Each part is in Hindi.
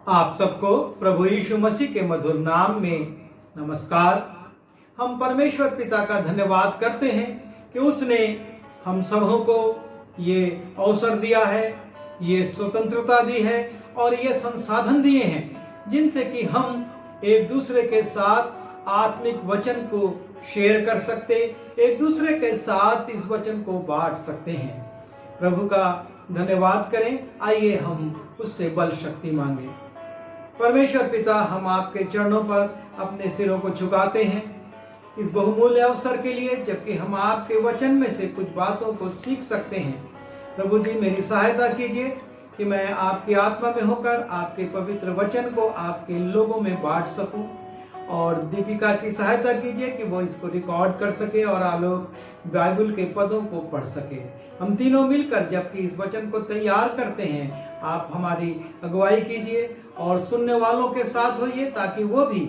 आप सबको प्रभु यीशु मसीह के मधुर नाम में नमस्कार। हम परमेश्वर पिता का धन्यवाद करते हैं कि उसने हम सबों को ये अवसर दिया है, ये स्वतंत्रता दी है और ये संसाधन दिए हैं जिनसे कि हम एक दूसरे के साथ आत्मिक वचन को शेयर कर सकते, एक दूसरे के साथ इस वचन को बांट सकते हैं। प्रभु का धन्यवाद करें। आइए हम उससे बल शक्ति मांगे। परमेश्वर पिता, हम आपके चरणों पर अपने सिरों को झुकाते हैं इस बहुमूल्य अवसर के लिए, जबकि हम आपके वचन में से कुछ बातों को सीख सकते हैं। प्रभु जी, मेरी सहायता कीजिए कि मैं आपकी आत्मा में होकर आपके पवित्र वचन को आपके लोगों में बांट सकूं, और दीपिका की सहायता कीजिए कि वो इसको रिकॉर्ड कर सके और आप लोग बाइबल के पदों को पढ़ सके। हम तीनों मिलकर जबकि इस वचन को तैयार करते हैं, आप हमारी अगुवाई कीजिए और सुनने वालों के साथ होइए, ताकि वो भी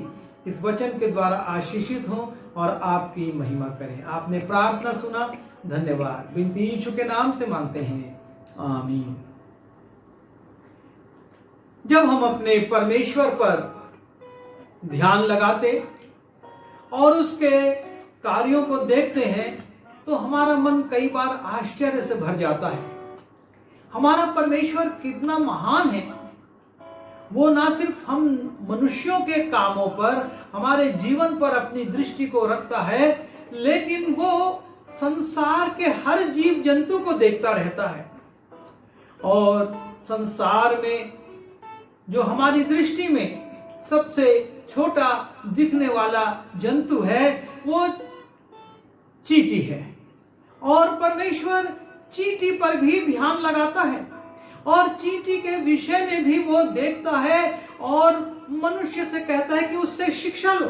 इस वचन के द्वारा आशीषित हों और आपकी महिमा करें। आपने प्रार्थना सुना, धन्यवाद। बिनती यीशु के नाम से मांगते हैं, आमीन। जब हम अपने परमेश्वर पर ध्यान लगाते और उसके कार्यों को देखते हैं तो हमारा मन कई बार आश्चर्य से भर जाता है। हमारा परमेश्वर कितना महान है। वो ना सिर्फ हम मनुष्यों के कामों पर, हमारे जीवन पर अपनी दृष्टि को रखता है, लेकिन वो संसार के हर जीव जंतु को देखता रहता है। और संसार में जो हमारी दृष्टि में सबसे छोटा दिखने वाला जंतु है वो चींटी है, और परमेश्वर चींटी पर भी ध्यान लगाता है और चींटी के विषय में भी वो देखता है और मनुष्य से कहता है कि उससे शिक्षा लो,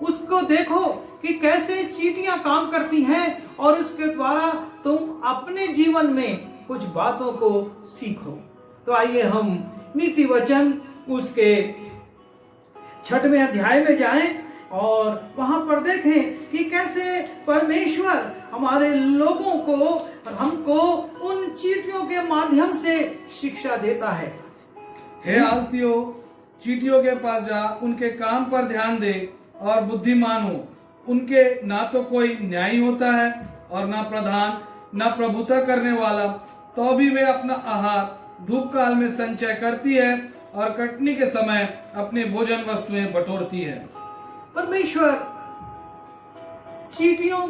उसको देखो कि कैसे चींटियां काम करती हैं और उसके द्वारा तुम अपने जीवन में कुछ बातों को सीखो। तो आइए हम नीति वचन उसके 6वें अध्याय में जाएं और वहां पर देखें कि कैसे परमेश्वर हमारे लोगों को, हमको उन चींटियों के माध्यम से शिक्षा देता है। हे आलसियों, चींटियों के पास जा, उनके काम पर ध्यान दे और बुद्धिमान हो। उनके ना तो कोई न्यायी होता है और ना प्रधान, ना प्रभुता करने वाला, तो भी वे अपना आहार धूप काल में संचय करती है और कटनी के समय अपने भोजन वस्तुएं बटोरती है। परमेश्वर चींटियों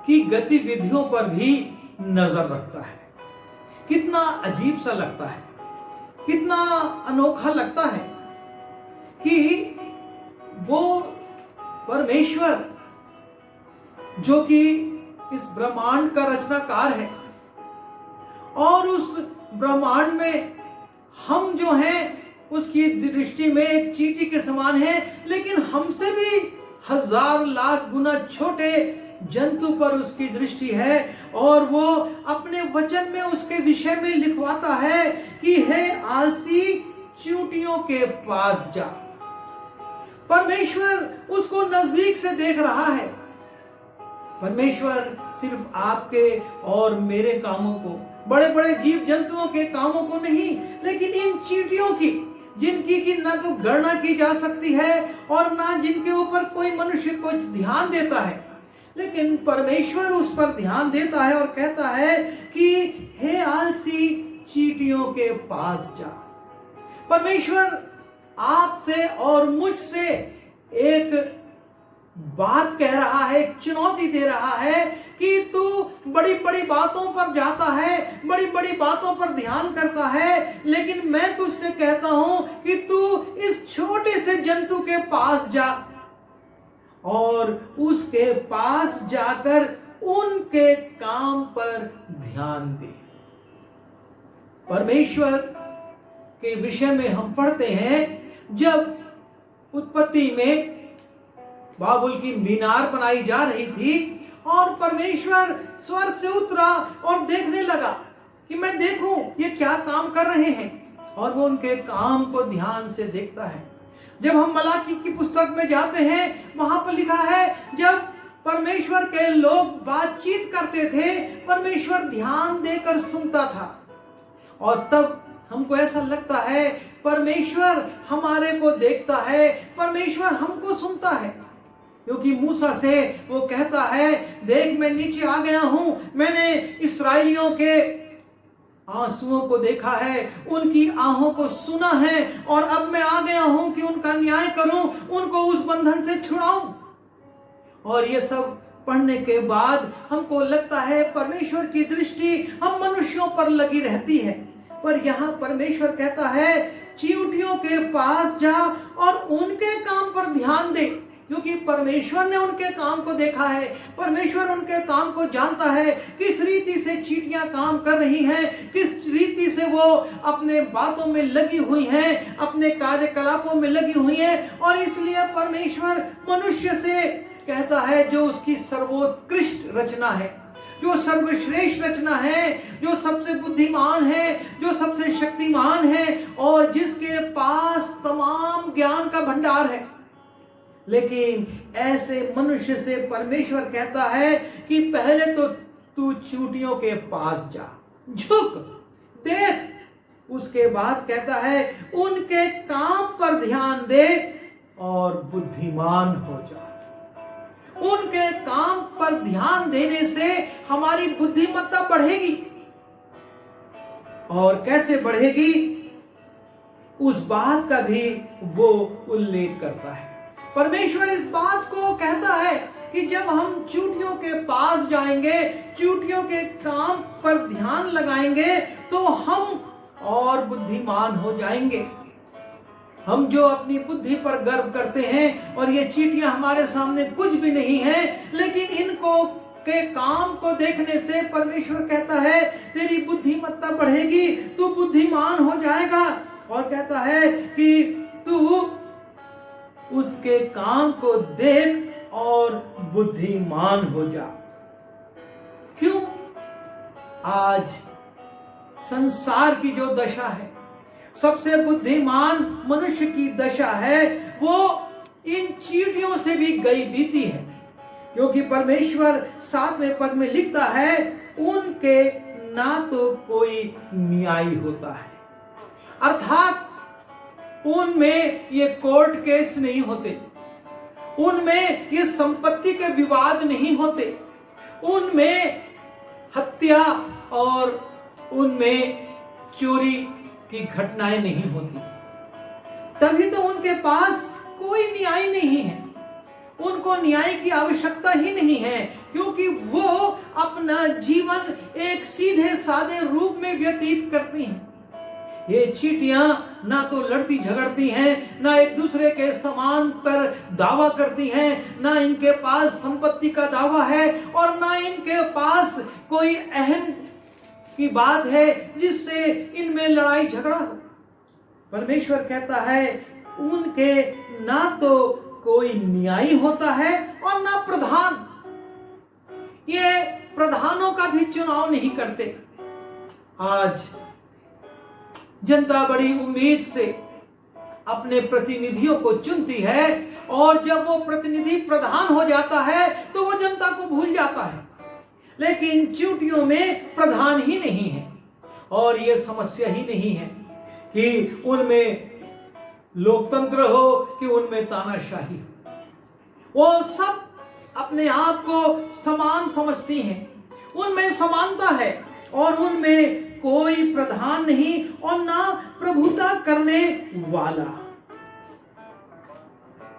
की गतिविधियों पर भी नजर रखता है। कितना अजीब सा लगता है, कितना अनोखा लगता है कि वो परमेश्वर जो कि इस ब्रह्मांड का रचनाकार है और उस ब्रह्मांड में हम जो हैं उसकी दृष्टि में एक चींटी के समान है, लेकिन हमसे भी हजार लाख गुना छोटे जंतु पर उसकी दृष्टि है। और वो अपने वचन में उसके विषय में लिखवाता है कि हे आलसी, चींटियों के पास जा। परमेश्वर उसको नजदीक से देख रहा है। परमेश्वर सिर्फ आपके और मेरे कामों को, बड़े बड़े जीव जंतुओं के कामों को नहीं, लेकिन इन चींटियों की, जिनकी की ना तो गणना की जा सकती है और ना जिनके ऊपर कोई मनुष्य कुछ ध्यान देता है, लेकिन परमेश्वर उस पर ध्यान देता है और कहता है कि हे आलसी, चींटियों के पास जा। परमेश्वर आपसे और मुझसे एक बात कह रहा है, चुनौती दे रहा है कि तू बड़ी बड़ी बातों पर जाता है, बड़ी बड़ी बातों पर ध्यान करता है, लेकिन मैं तुझसे कहता हूं कि तू इस छोटे से जंतु के पास जा और उसके पास जाकर उनके काम पर ध्यान दे। परमेश्वर के विषय में हम पढ़ते हैं, जब उत्पत्ति में बाबुल की मीनार बनाई जा रही थी और परमेश्वर स्वर्ग से उतरा और देखने लगा कि मैं देखूं ये क्या काम कर रहे हैं, और वो उनके काम को ध्यान से देखता है। जब हम मलाकी की पुस्तक में जाते हैं, वहां पर लिखा है जब परमेश्वर के लोग बातचीत करते थे, परमेश्वर ध्यान देकर सुनता था। और तब हमको ऐसा लगता है परमेश्वर हमारे को देखता है, परमेश्वर हमको सुनता है, क्योंकि मूसा से वो कहता है, देख मैं नीचे आ गया हूं, मैंने इस्राएलियों के आंसुओं को देखा है, उनकी आहों को सुना है, और अब मैं आ गया हूं कि उनका न्याय करूं, उनको उस बंधन से छुड़ाऊं। और ये सब पढ़ने के बाद हमको लगता है परमेश्वर की दृष्टि हम मनुष्यों पर लगी रहती है, पर यहाँ परमेश्वर कहता है चींटियों के पास जा और उनके काम पर ध्यान दे, क्योंकि परमेश्वर ने उनके काम को देखा है, परमेश्वर उनके काम को जानता है, किस रीति से चींटियां काम कर रही हैं, किस रीति से वो अपने बातों में लगी हुई हैं, अपने कार्यकलापों में लगी हुई हैं। और इसलिए परमेश्वर मनुष्य से कहता है, जो उसकी सर्वोत्कृष्ट रचना है, जो सर्वश्रेष्ठ रचना है, जो सबसे बुद्धिमान है, जो सबसे शक्तिमान है, और जिसके पास तमाम ज्ञान का भंडार है, लेकिन ऐसे मनुष्य से परमेश्वर कहता है कि पहले तो तू चींटियों के पास जा, झुक, देख, उसके बाद कहता है उनके काम पर ध्यान दे और बुद्धिमान हो जा। उनके काम पर ध्यान देने से हमारी बुद्धिमत्ता बढ़ेगी, और कैसे बढ़ेगी उस बात का भी वो उल्लेख करता है। परमेश्वर इस बात को कहता है कि जब हम चींटियों के पास जाएंगे, चींटियों के काम पर ध्यान लगाएंगे, तो हम और बुद्धिमान हो जाएंगे। हम जो अपनी बुद्धि पर गर्व करते हैं, और ये चींटियां हमारे सामने कुछ भी नहीं है, लेकिन इनको के काम को देखने से परमेश्वर कहता है तेरी बुद्धिमत्ता बढ़ेगी, तू बुद्धिमान हो जाएगा, और कहता है कि तू उसके काम को देख और बुद्धिमान हो जा। क्यों? आज संसार की जो दशा है, सबसे बुद्धिमान मनुष्य की दशा है, वो इन चींटियों से भी गई बीती है, क्योंकि परमेश्वर 7वें पद में लिखता है उनके ना तो कोई न्याय होता है, अर्थात उनमें ये कोर्ट केस नहीं होते, उनमें ये संपत्ति के विवाद नहीं होते, उनमें हत्या और उनमें चोरी की घटनाएं नहीं होती। तभी तो उनके पास कोई न्याय नहीं है, उनको न्याय की आवश्यकता ही नहीं है, क्योंकि वो अपना जीवन एक सीधे साधे रूप में व्यतीत करती हैं। ये चींटियां ना तो लड़ती झगड़ती हैं, ना एक दूसरे के सामान पर दावा करती हैं, ना इनके पास संपत्ति का दावा है, और ना इनके पास कोई अहम की बात है जिससे इनमें लड़ाई झगड़ा हो। परमेश्वर कहता है उनके ना तो कोई न्याय होता है और ना प्रधान, ये प्रधानों का भी चुनाव नहीं करते। आज जनता बड़ी उम्मीद से अपने प्रतिनिधियों को चुनती है, और जब वो प्रतिनिधि प्रधान हो जाता है तो वो जनता को भूल जाता है। लेकिन चींटियों में प्रधान ही नहीं है, और ये समस्या ही नहीं है कि उनमें लोकतंत्र हो कि उनमें तानाशाही हो, वो सब अपने आप को समान समझती हैं, उनमें समानता है, और उनमें कोई प्रधान नहीं और ना प्रभुता करने वाला,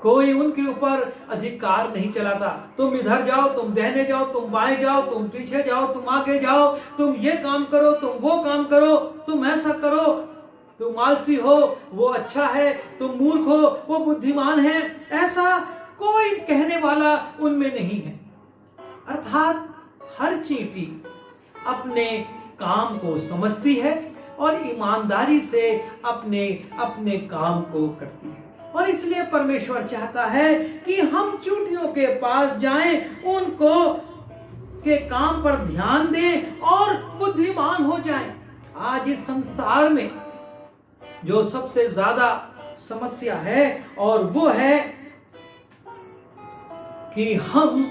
कोई उनके ऊपर अधिकार नहीं चलाता। तुम इधर जाओ, तुम दाहिने जाओ, तुम बाएं जाओ, तुम पीछे जाओ, तुम आगे जाओ, तुम ये काम करो, तुम वो काम करो, तुम ऐसा करो, तुम आलसी हो वो अच्छा है, तुम मूर्ख हो वो बुद्धिमान है, ऐसा कोई कहने वाला उनमें नहीं है। अर्थात हर चींटी अपने काम को समझती है और ईमानदारी से अपने अपने काम को करती है, और इसलिए परमेश्वर चाहता है कि हम चींटियों के पास जाएं, उनको के काम पर ध्यान दें और बुद्धिमान हो जाएं। आज इस संसार में जो सबसे ज्यादा समस्या है, और वो है कि हम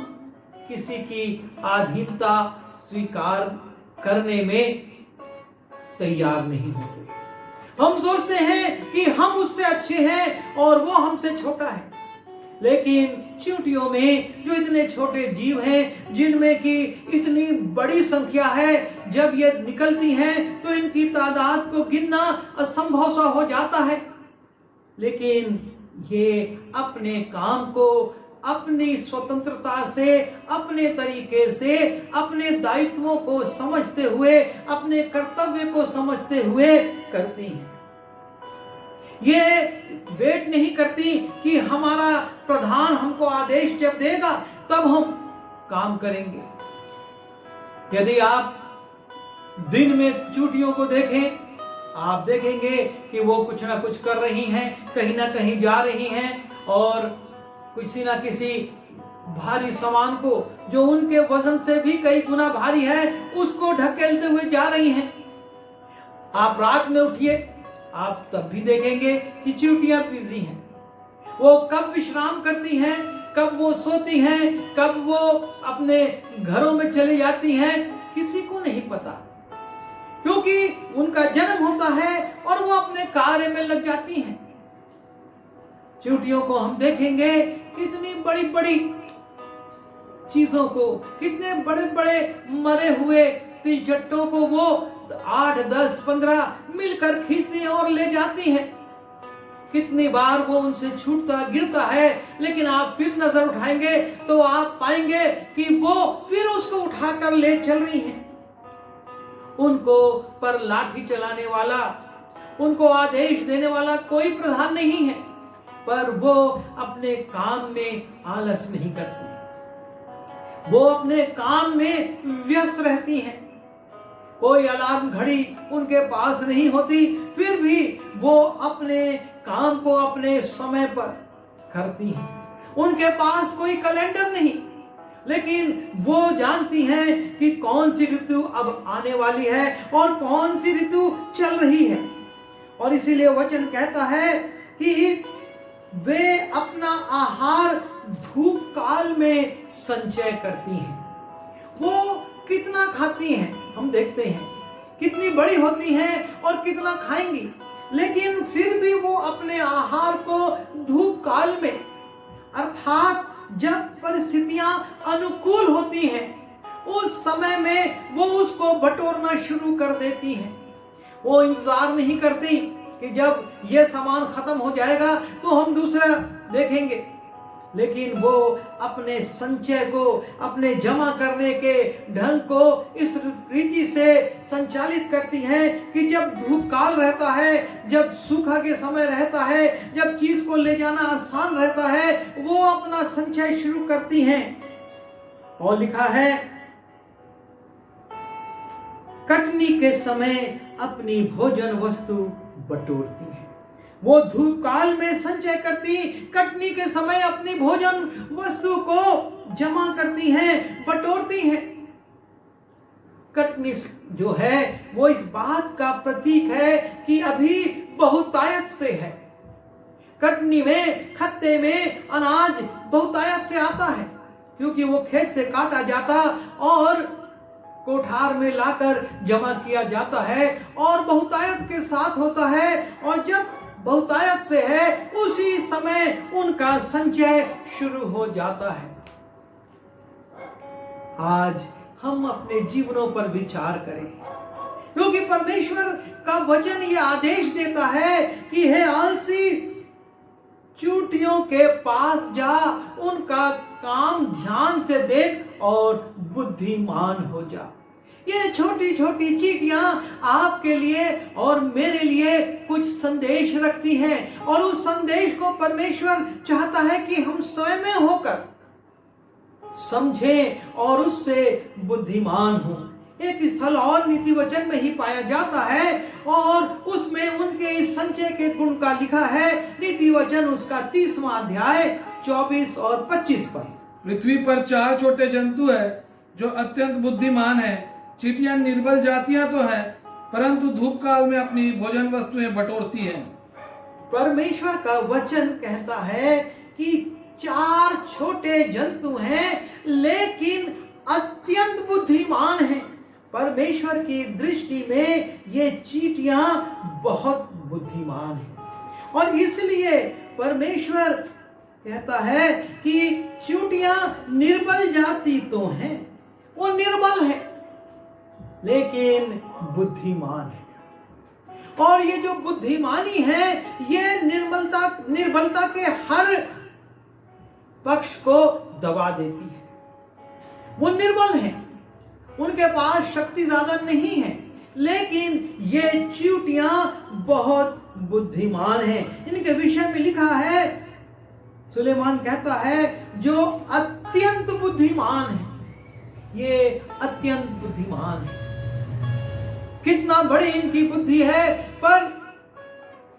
किसी की अधीनता स्वीकार करने में तैयार नहीं होते। हम सोचते हैं कि हम उससे अच्छे हैं और वो हमसे छोटा है। लेकिन चींटियों में जो इतने छोटे जीव हैं, जिनमें की इतनी बड़ी संख्या है, जब ये निकलती हैं तो इनकी तादाद को गिनना असंभव सा हो जाता है। लेकिन ये अपने काम को अपनी स्वतंत्रता से, अपने तरीके से, अपने दायित्वों को समझते हुए, अपने कर्तव्य को समझते हुए करती हैं। ये वेट नहीं करती कि हमारा प्रधान हमको आदेश जब देगा तब हम काम करेंगे। यदि आप दिन में चींटियों को देखें, आप देखेंगे कि वो कुछ ना कुछ कर रही हैं, कहीं ना कहीं जा रही हैं और किसी ना किसी भारी सामान को, जो उनके वजन से भी कई गुना भारी है, उसको ढकेलते हुए जा रही हैं। आप रात में उठिए, आप तब भी देखेंगे कि चींटियां बिजी हैं। वो कब विश्राम करती हैं, कब वो सोती हैं, कब वो अपने घरों में चली जाती हैं, किसी को नहीं पता, क्योंकि उनका जन्म होता है और वो अपने कार्य में लग जाती हैं। चींटियों को हम देखेंगे कितनी बड़ी बड़ी चीजों को, कितने बड़े बड़े मरे हुए तिलचट्टों को वो 8, 10, 15 मिलकर खींचती हैं और ले जाती हैं। कितनी बार वो उनसे छूटता गिरता है, लेकिन आप फिर नजर उठाएंगे तो आप पाएंगे कि वो फिर उसको उठाकर ले चल रही हैं। उनको पर लाठी चलाने वाला, उनको आदेश देने वाला कोई प्रधान नहीं है, पर वो अपने काम में आलस नहीं करती, वो अपने काम में व्यस्त रहती हैं। कोई अलार्म घड़ी उनके पास नहीं होती, फिर भी वो अपने काम को अपने समय पर करती हैं। उनके पास कोई कैलेंडर नहीं, लेकिन वो जानती हैं कि कौन सी ऋतु अब आने वाली है और कौन सी ऋतु चल रही है। और इसीलिए वचन कहता है कि वे अपना आहार धूप काल में संचय करती हैं। वो कितना खाती हैं, हम देखते हैं कितनी बड़ी होती हैं और कितना खाएंगी, लेकिन फिर भी वो अपने आहार को धूप काल में, अर्थात जब परिस्थितियां अनुकूल होती हैं, उस समय में वो उसको बटोरना शुरू कर देती हैं। वो इंतजार नहीं करती कि जब ये सामान खत्म हो जाएगा तो हम दूसरा देखेंगे, लेकिन वो अपने संचय को, अपने जमा करने के ढंग को इस रीति से संचालित करती हैं कि जब धूप काल रहता है, जब सूखा के समय रहता है, जब चीज को ले जाना आसान रहता है, वो अपना संचय शुरू करती हैं। और लिखा है, कटनी के समय अपनी भोजन वस्तु बटोरती है। वो धूप काल में संचय करती, कटनी के समय अपनी भोजन वस्तु को जमा करती हैं, बटोरती हैं। कटनी जो है वो इस बात का प्रतीक है कि अभी बहुतायत से है। कटनी में, खत्ते में अनाज बहुतायत से आता है, क्योंकि वो खेत से काटा जाता और कोठार में लाकर जमा किया जाता है और बहुतायत के साथ होता है। और जब बहुतायत से है, उसी समय उनका संचय शुरू हो जाता है। आज हम अपने जीवनों पर विचार करें, क्योंकि परमेश्वर का वचन यह आदेश देता है कि हे आलसी, चींटियों के पास जा, उनका काम ध्यान से देख और बुद्धिमान हो जा। ये छोटी छोटी चींटियां आपके लिए और मेरे लिए कुछ संदेश रखती हैं, और उस संदेश को परमेश्वर चाहता है कि हम स्वयं में होकर समझें और उससे बुद्धिमान हों। एक स्थल और नीति वचन में ही पाया जाता है और उसमें उनके इस संचय के गुण का लिखा है। नीति वचन उसका 30वां अध्याय 24 और 25 पर, पृथ्वी पर 4 छोटे जंतु है जो अत्यंत बुद्धिमान है। चींटियां निर्बल जातियां तो है, परंतु धूप काल में अपनी भोजन वस्तुएं बटोरती हैं। परमेश्वर का वचन कहता है कि 4 छोटे जंतु हैं, लेकिन अत्यंत बुद्धिमान हैं। परमेश्वर की दृष्टि में ये चींटियां बहुत बुद्धिमान हैं, और इसलिए परमेश्वर कहता है कि चींटियां निर्बल जाति तो हैं, वो निर्बल है लेकिन बुद्धिमान है। और ये जो बुद्धिमानी है ये निर्बलता के हर पक्ष को दबा देती है। वो निर्बल है, उनके पास शक्ति ज्यादा नहीं है, लेकिन ये चींटियां बहुत बुद्धिमान हैं। इनके विषय में लिखा है, सुलेमान कहता है जो अत्यंत बुद्धिमान है, ये अत्यंत बुद्धिमान है। कितना बड़ी इनकी बुद्धि है, पर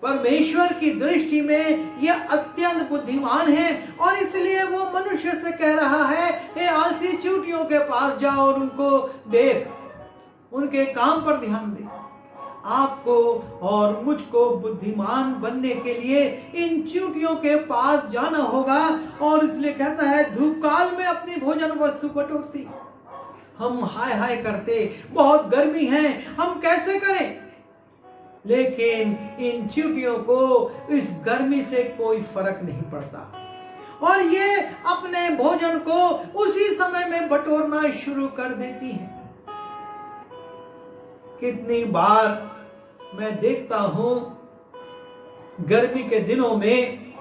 परमेश्वर की दृष्टि में ये अत्यंत बुद्धिमान है। और इसलिए वो मनुष्य से कह रहा है, हे आलसी, चींटियों के पास जाओ और उनको देख, उनके काम पर ध्यान दे। आपको और मुझको बुद्धिमान बनने के लिए इन चींटियों के पास जाना होगा। और इसलिए कहता है, धूप काल में अपनी भोजन वस्तु बटोरती। हम हाय हाय करते, बहुत गर्मी है, हम कैसे करें? लेकिन इन चींटियों को इस गर्मी से कोई फर्क नहीं पड़ता, और ये अपने भोजन को उसी समय में बटोरना शुरू कर देती हैं। कितनी बार मैं देखता हूं गर्मी के दिनों में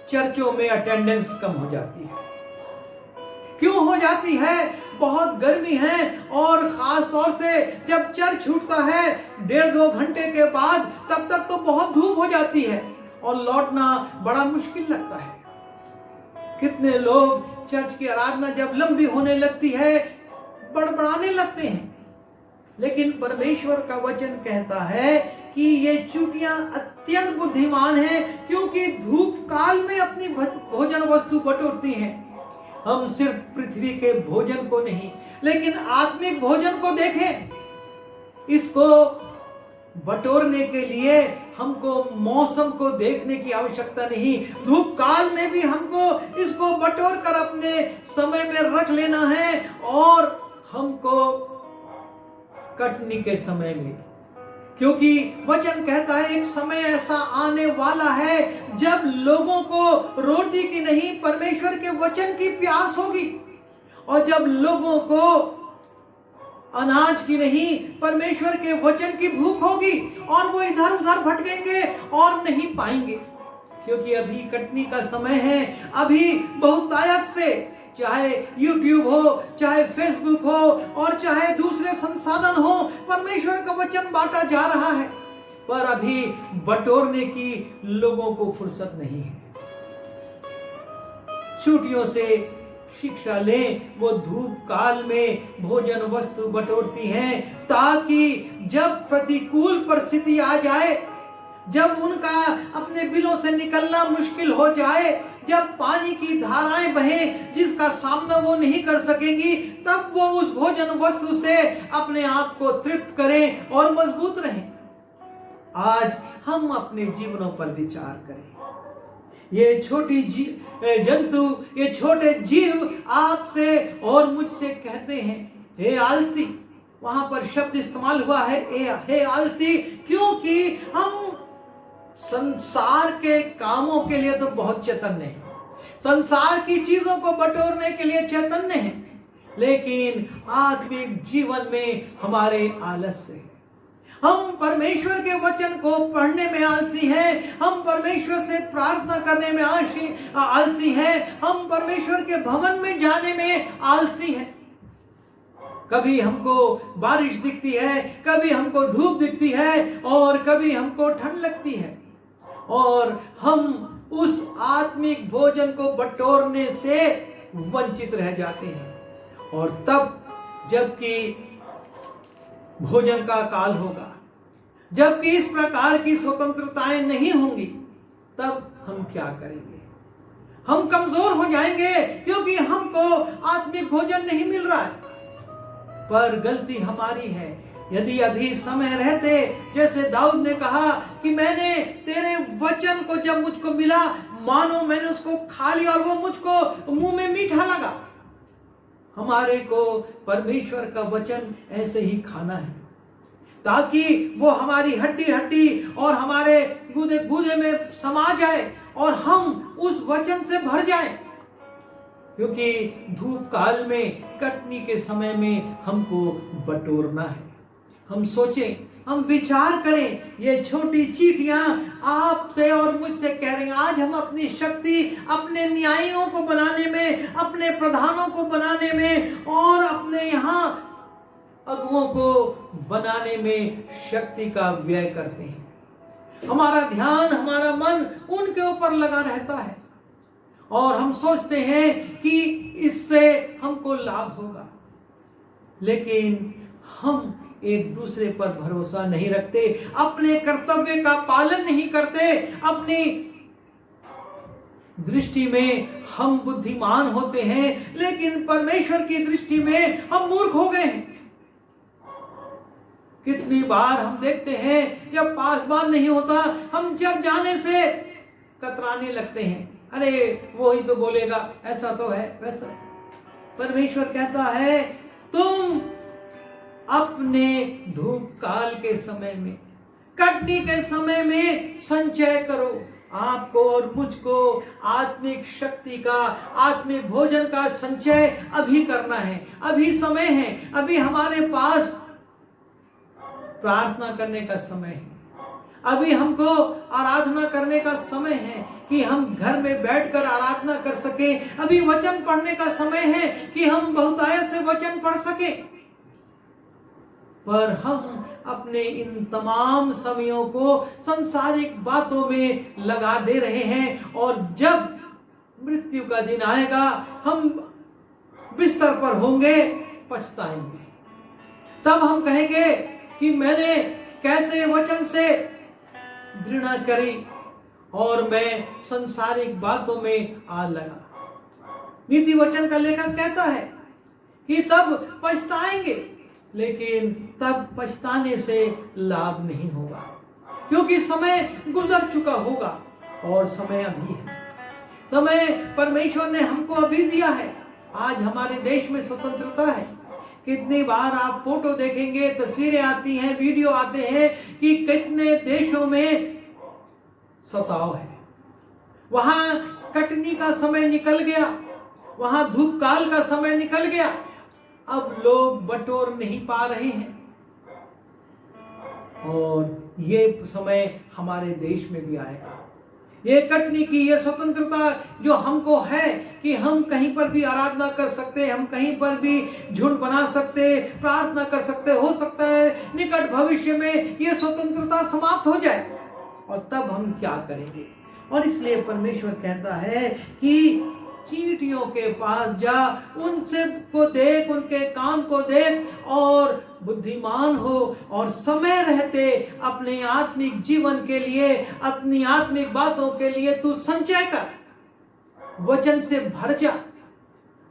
चर्चों में अटेंडेंस कम हो जाती है। क्यों हो जाती है? बहुत गर्मी है, और खास तौर से जब चर्च छूटता है 1.5-2 घंटे के बाद, तब तक तो बहुत धूप हो जाती है और लौटना बड़ा मुश्किल लगता है। कितने लोग चर्च की आराधना जब लंबी होने लगती है बड़बड़ाने लगते हैं। लेकिन परमेश्वर का वचन कहता है कि ये चींटियां अत्यंत बुद्धिमान हैं, क्योंकि धूप काल में अपनी भोजन वस्तु बटोरती हैं। हम सिर्फ पृथ्वी के भोजन को नहीं, लेकिन आत्मिक भोजन को देखें। इसको बटोरने के लिए हमको मौसम को देखने की आवश्यकता नहीं, धूप काल में भी हमको इसको बटोर कर अपने समय में रख लेना है। और हमको कटनी के समय में, क्योंकि वचन कहता है एक समय ऐसा आने वाला है जब लोगों को रोटी की नहीं, परमेश्वर के वचन की प्यास होगी, और जब लोगों को अनाज की नहीं, परमेश्वर के वचन की भूख होगी, और वो इधर उधर भटकेंगे और नहीं पाएंगे। क्योंकि अभी कटनी का समय है, अभी बहुतायत से, चाहे YouTube हो, चाहे Facebook हो, और चाहे दूसरे संसाधन हो, परमेश्वर का वचन बांटा जा रहा है, पर अभी बटोरने की लोगों को फुर्सत नहीं है। चींटियों से शिक्षा लें, वो धूप काल में भोजन वस्तु बटोरती हैं, ताकि जब प्रतिकूल परिस्थिति आ जाए, जब उनका अपने बिलों से निकलना मुश्किल हो जाए, जब पानी की धाराएं बहें जिसका सामना वो नहीं कर सकेंगी, तब वो उस भोजन वस्तु से अपने आप को तृप्त करें और मजबूत रहें। आज हम अपने जीवनों पर विचार करें। ये छोटी जंतु, ये छोटे जीव आपसे और मुझसे कहते हैं, हे आलसी। वहां पर शब्द इस्तेमाल हुआ है हे आलसी, क्योंकि हम संसार के कामों के लिए तो बहुत चैतन्य हैं, संसार की चीजों को बटोरने के लिए चैतन्य हैं, लेकिन आत्मिक जीवन में हमारे आलस्य है। हम परमेश्वर के वचन को पढ़ने में आलसी हैं, हम परमेश्वर से प्रार्थना करने में आलसी हैं, हम परमेश्वर के भवन में जाने में आलसी हैं। कभी हमको बारिश दिखती है, कभी हमको धूप दिखती है, और कभी हमको ठंड लगती है, और हम उस आत्मिक भोजन को बटोरने से वंचित रह जाते हैं। और तब जबकि भोजन का काल होगा, जबकि इस प्रकार की स्वतंत्रताएं नहीं होंगी, तब हम क्या करेंगे? हम कमजोर हो जाएंगे, क्योंकि हमको आत्मिक भोजन नहीं मिल रहा है। पर गलती हमारी है। यदि अभी समय रहते, जैसे दाऊद ने कहा कि मैंने तेरे वचन को जब मुझको मिला, मानो मैंने उसको खा लिया और वो मुझको मुंह में मीठा लगा। हमारे को परमेश्वर का वचन ऐसे ही खाना है, ताकि वो हमारी हड्डी हड्डी और हमारे गूदे गूदे में समा जाए और हम उस वचन से भर जाएं। क्योंकि धूप काल में, कटनी के समय में हमको बटोरना है। हम सोचें, हम विचार करें, ये छोटी चींटियां आपसे और मुझसे कह रही हैं, आज हम अपनी शक्ति अपने न्यायियों को बनाने में, अपने प्रधानों को बनाने में और अपने यहाँ अगुओं को बनाने में शक्ति का व्यय करते हैं। हमारा ध्यान, हमारा मन उनके ऊपर लगा रहता है और हम सोचते हैं कि इससे हमको लाभ होगा, लेकिन हम एक दूसरे पर भरोसा नहीं रखते, अपने कर्तव्य का पालन नहीं करते। अपनी दृष्टि में हम बुद्धिमान होते हैं, लेकिन परमेश्वर की दृष्टि में हम मूर्ख हो गए हैं। कितनी बार हम देखते हैं, जब पासवान नहीं होता, हम जग जाने से कतराने लगते हैं। अरे वो ही तो बोलेगा, ऐसा तो है, वैसा। परमेश्वर कहता है, तुम अपने धूप काल के समय में, कटनी के समय में संचय करो। आपको और मुझको आत्मिक शक्ति का, आत्मिक भोजन का संचय अभी करना है। अभी समय है, अभी हमारे पास प्रार्थना करने का समय है, अभी हमको आराधना करने का समय है कि हम घर में बैठकर आराधना कर सके। अभी वचन पढ़ने का समय है कि हम बहुतायत से वचन पढ़ सके। पर हम अपने इन तमाम समयों को सांसारिक बातों में लगा दे रहे हैं, और जब मृत्यु का दिन आएगा, हम बिस्तर पर होंगे, पछताएंगे। तब हम कहेंगे कि मैंने कैसे वचन से घृणा करी और मैं संसारिक बातों में आ लगा। नीति वचन का लेखक कहता है कि तब पछताएंगे, लेकिन तब पछताने से लाभ नहीं होगा, क्योंकि समय गुजर चुका होगा और समय अभी है। समय परमेश्वर ने हमको अभी दिया है। आज हमारे देश में स्वतंत्रता है। कितनी बार आप फोटो देखेंगे, तस्वीरें आती हैं, वीडियो आते हैं कि कितने देशों में सताव है। वहां कटनी का समय निकल गया, वहां धूप काल का समय निकल गया, अब लोग बटोर नहीं पा रहे हैं। और ये समय हमारे देश में भी आएगा। ये कटनी की ये स्वतंत्रता जो हमको है कि हम कहीं पर भी आराधना कर सकते, हम कहीं पर भी झुंड बना सकते, प्रार्थना कर सकते, हो सकता है निकट भविष्य में ये स्वतंत्रता समाप्त हो जाए, और तब हम क्या करेंगे। और इसलिए परमेश्वर कहता है कि चींटियों के पास जा, उनसे को देख, उनके काम को देख और बुद्धिमान हो, और समय रहते अपने आत्मिक जीवन के लिए, अपनी आत्मिक बातों के लिए तू संचय कर। वचन से भर जा,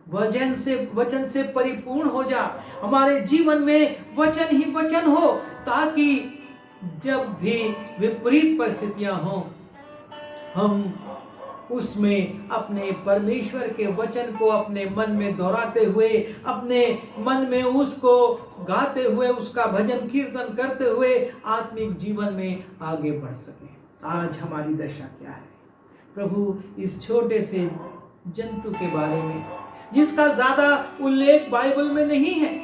वचन से परिपूर्ण हो जा। हमारे जीवन में वचन ही वचन हो, ताकि जब भी विपरीत परिस्थितियां हों, हम उसमें अपने परमेश्वर के वचन को अपने मन में दोहराते हुए, अपने मन में उसको गाते हुए, उसका भजन कीर्तन करते हुए आत्मिक जीवन में आगे बढ़ सके। आज हमारी दशा क्या है? प्रभु इस छोटे से जंतु के बारे में, जिसका ज्यादा उल्लेख बाइबल में नहीं है,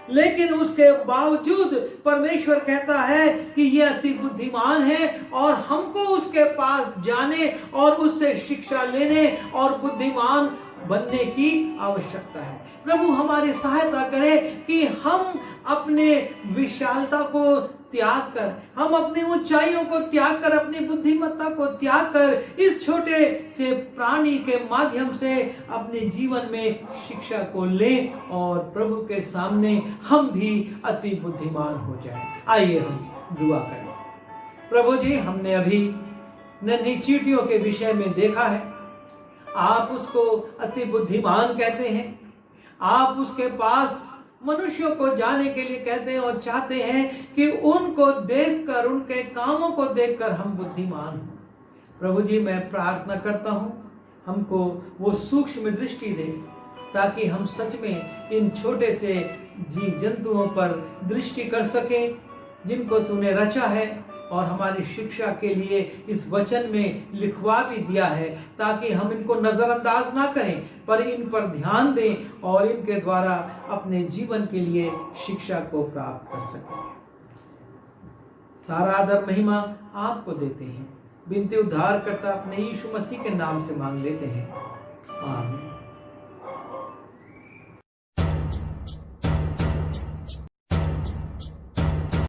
लेकिन उसके बावजूद परमेश्वर कहता है कि यह अति बुद्धिमान है, और हमको उसके पास जाने और उससे शिक्षा लेने और बुद्धिमान बनने की आवश्यकता है। प्रभु हमारी सहायता करे कि हम अपने विशालता को त्याग कर, हम अपनी ऊंचाइयों को त्याग कर, अपनी बुद्धिमत्ता को त्याग कर, इस छोटे से प्राणी के माध्यम से अपने जीवन में शिक्षा को लें, और प्रभु के सामने हम भी अति बुद्धिमान हो जाएं। आइए हम दुआ करें। प्रभु जी, हमने अभी नन्ही चींटियों के विषय में देखा है। आप उसको अति बुद्धिमान कहते हैं, आप उसके पास मनुष्यों को जाने के लिए कहते हैं और चाहते हैं कि उनको देखकर, उनके कामों को देखकर हम बुद्धिमान हों। प्रभु जी, मैं प्रार्थना करता हूं, हमको वो सूक्ष्म दृष्टि दे, ताकि हम सच में इन छोटे से जीव जंतुओं पर दृष्टि कर सकें जिनको तूने रचा है और हमारी शिक्षा के लिए इस वचन में लिखवा भी दिया है, ताकि हम इनको नजरअंदाज ना करें पर इन पर ध्यान दें और इनके द्वारा अपने जीवन के लिए शिक्षा को प्राप्त कर सकें। सारा आदर महिमा आपको देते हैं, बिनते उद्धारकर्ता अपने यीशु मसीह के नाम से मांग लेते हैं, आमीन।